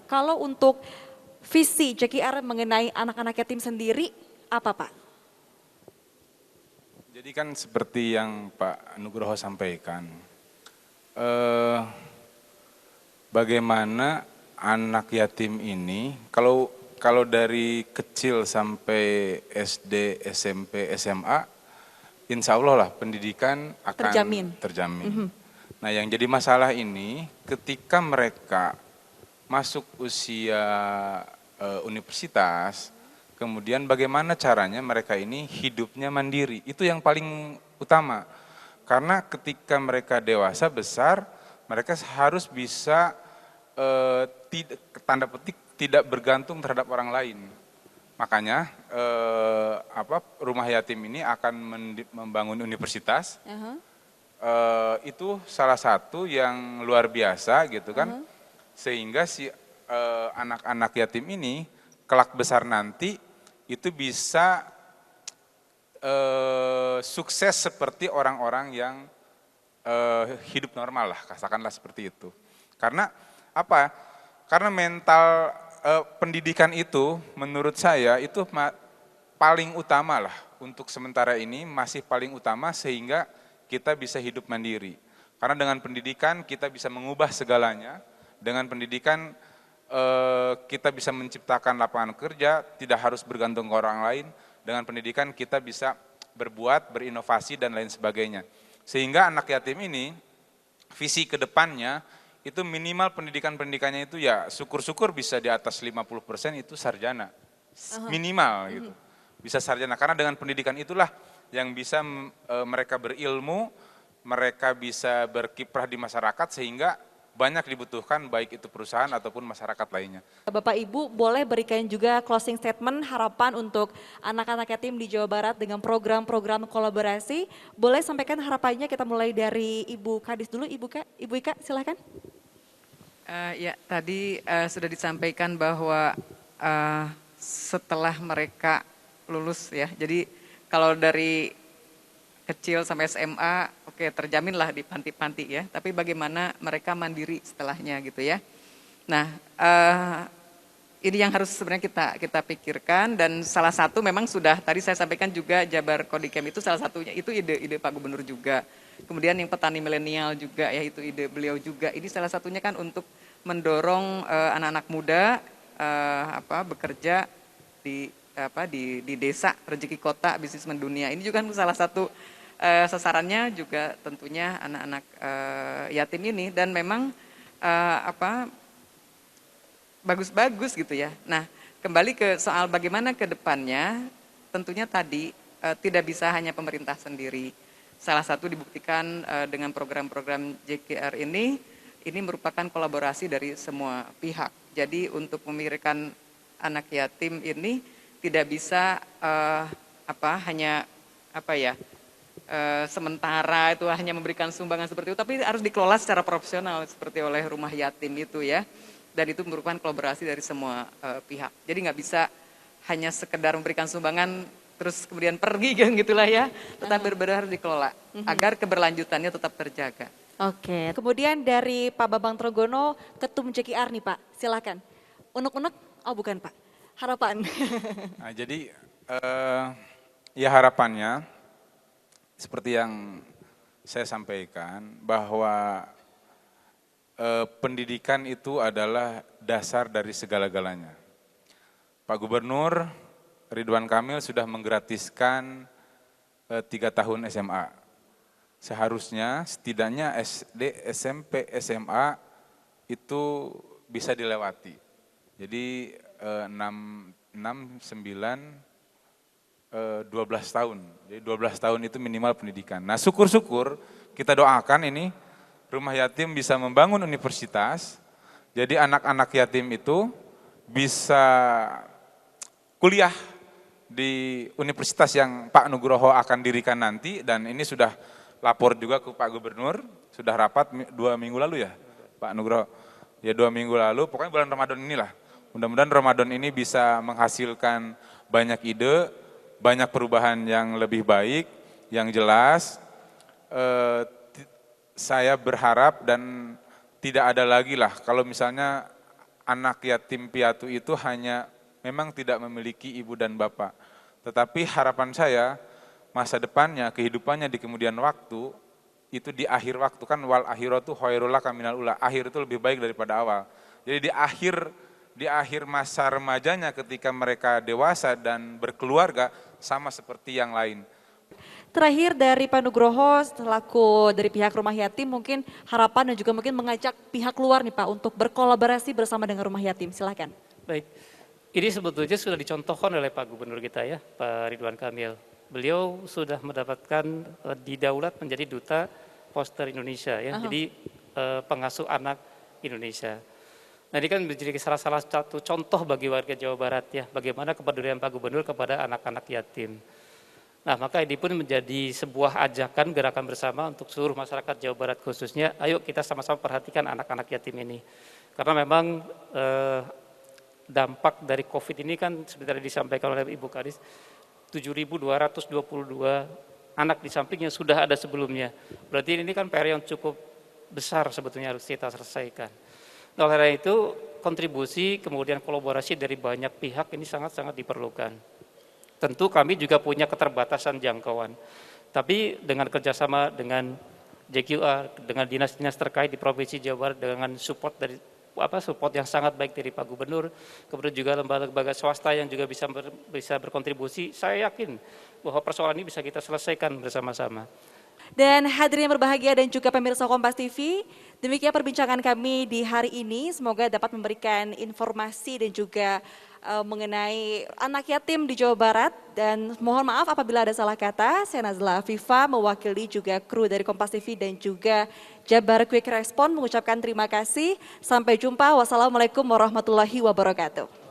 Kalau untuk visi JKR mengenai anak-anak yatim sendiri, apa Pak? Jadi kan seperti yang Pak Nugroho sampaikan, eh, bagaimana anak yatim ini, kalau dari kecil sampai SD, SMP, SMA, insya Allah lah pendidikan akan Terjamin. terjamin. Nah yang jadi masalah ini ketika mereka masuk usia universitas, kemudian bagaimana caranya mereka ini hidupnya mandiri, itu yang paling utama. Karena ketika mereka dewasa besar, mereka harus bisa tanda petik tidak bergantung terhadap orang lain. Makanya rumah yatim ini akan membangun universitas. Itu salah satu yang luar biasa gitu kan, sehingga si anak-anak yatim ini kelak besar nanti itu bisa sukses seperti orang-orang yang hidup normal lah, katakanlah seperti itu. Karena apa? Karena mental pendidikan itu menurut saya itu paling utama lah untuk sementara ini, masih paling utama sehingga kita bisa hidup mandiri. Karena dengan pendidikan kita bisa mengubah segalanya, dengan pendidikan kita bisa menciptakan lapangan kerja, tidak harus bergantung ke orang lain, dengan pendidikan kita bisa berbuat, berinovasi dan lain sebagainya. Sehingga anak yatim ini, visi ke depannya itu minimal pendidikannya itu ya syukur-syukur bisa di atas 50% itu sarjana, minimal gitu. Bisa sarjana, karena dengan pendidikan itulah yang bisa mereka berilmu, mereka bisa berkiprah di masyarakat sehingga banyak dibutuhkan baik itu perusahaan ataupun masyarakat lainnya. Bapak Ibu boleh berikan juga closing statement harapan untuk anak-anak yatim di Jawa Barat dengan program-program kolaborasi. Boleh sampaikan harapannya, kita mulai dari Ibu Kadis dulu. Ibu Ika silahkan. Ya tadi sudah disampaikan bahwa setelah mereka lulus ya, jadi kalau dari kecil sampai SMA, oke terjaminlah di panti-panti ya. Tapi bagaimana mereka mandiri setelahnya gitu ya. Nah, ini yang harus sebenarnya kita pikirkan, dan salah satu memang sudah tadi saya sampaikan juga Jabar Kodikem itu salah satunya, itu ide Pak Gubernur juga. Kemudian yang petani milenial juga ya, itu ide beliau juga. Ini salah satunya kan untuk mendorong anak-anak muda bekerja di desa, rezeki kota, bisnis mendunia. Ini juga kan salah satu sasarannya juga tentunya anak-anak yatim ini, dan memang bagus-bagus gitu ya. Nah, kembali ke soal bagaimana ke depannya, tentunya tadi tidak bisa hanya pemerintah sendiri. Salah satu dibuktikan dengan program-program JKR ini merupakan kolaborasi dari semua pihak. Jadi untuk memikirkan anak yatim ini tidak bisa sementara itu hanya memberikan sumbangan seperti itu, tapi harus dikelola secara profesional seperti oleh rumah yatim itu ya. Dan itu merupakan kolaborasi dari semua pihak. Jadi nggak bisa hanya sekedar memberikan sumbangan terus kemudian pergi kan gitulah ya. Tetap benar-benar harus dikelola agar keberlanjutannya tetap terjaga. Oke, kemudian dari Pak Bambang Trogono, Ketum JKR nih Pak, silakan. Unek-unek, oh bukan Pak, harapan. Nah, jadi ya harapannya seperti yang saya sampaikan bahwa pendidikan itu adalah dasar dari segala-galanya. Pak Gubernur Ridwan Kamil sudah menggratiskan 3 tahun SMA. Seharusnya setidaknya SD, SMP, SMA itu bisa dilewati. Jadi 6, 9, 12 tahun. Jadi 12 tahun itu minimal pendidikan. Nah syukur-syukur kita doakan ini rumah yatim bisa membangun universitas. Jadi anak-anak yatim itu bisa kuliah di universitas yang Pak Nugroho akan dirikan nanti, dan ini sudah lapor juga ke Pak Gubernur, sudah rapat 2 minggu lalu ya Pak Nugroho, ya 2 minggu lalu, pokoknya bulan Ramadan inilah. Mudah-mudahan Ramadan ini bisa menghasilkan banyak ide, banyak perubahan yang lebih baik, yang jelas. Saya berharap dan tidak ada lagi lah kalau misalnya anak yatim piatu itu hanya memang tidak memiliki ibu dan bapak. Tetapi harapan saya masa depannya, kehidupannya di kemudian waktu, itu di akhir waktu kan wal akhiratu khairul laka minal ula. Akhir itu lebih baik daripada awal. Jadi di akhir masa remajanya ketika mereka dewasa dan berkeluarga sama seperti yang lain. Terakhir dari Pak Nugroho selaku dari pihak rumah yatim mungkin harapan dan juga mungkin mengajak pihak luar nih Pak untuk berkolaborasi bersama dengan rumah yatim. Silakan. Baik, ini sebetulnya sudah dicontohkan oleh Pak Gubernur kita ya, Pak Ridwan Kamil. Beliau sudah mendapatkan didaulat menjadi duta foster Indonesia ya, jadi pengasuh anak Indonesia. Nah ini kan menjadi salah satu contoh bagi warga Jawa Barat ya, bagaimana kepedulian Pak Gubernur kepada anak-anak yatim. Nah maka ini pun menjadi sebuah ajakan gerakan bersama untuk seluruh masyarakat Jawa Barat khususnya, ayo kita sama-sama perhatikan anak-anak yatim ini. Karena memang dampak dari COVID ini kan seperti disampaikan oleh Ibu Kadis, 7.222 anak di sampingnya sudah ada sebelumnya. Berarti ini kan PR yang cukup besar sebetulnya harus kita selesaikan. Nah, oleh karena itu kontribusi kemudian kolaborasi dari banyak pihak ini sangat-sangat diperlukan. Tentu kami juga punya keterbatasan jangkauan. Tapi dengan kerjasama dengan JQR, dengan dinas-dinas terkait di Provinsi Jawa Barat, dengan support yang sangat baik dari Pak Gubernur, kemudian juga lembaga-lembaga swasta yang juga bisa berkontribusi, saya yakin bahwa persoalan ini bisa kita selesaikan bersama-sama. Dan hadirin yang berbahagia dan juga pemirsa Kompas TV, demikian perbincangan kami di hari ini. Semoga dapat memberikan informasi dan juga mengenai anak yatim di Jawa Barat. Dan mohon maaf apabila ada salah kata. Saya Nazla Afifa mewakili juga kru dari Kompas TV dan juga Jabar Quick Respon mengucapkan terima kasih. Sampai jumpa. Wassalamualaikum warahmatullahi wabarakatuh.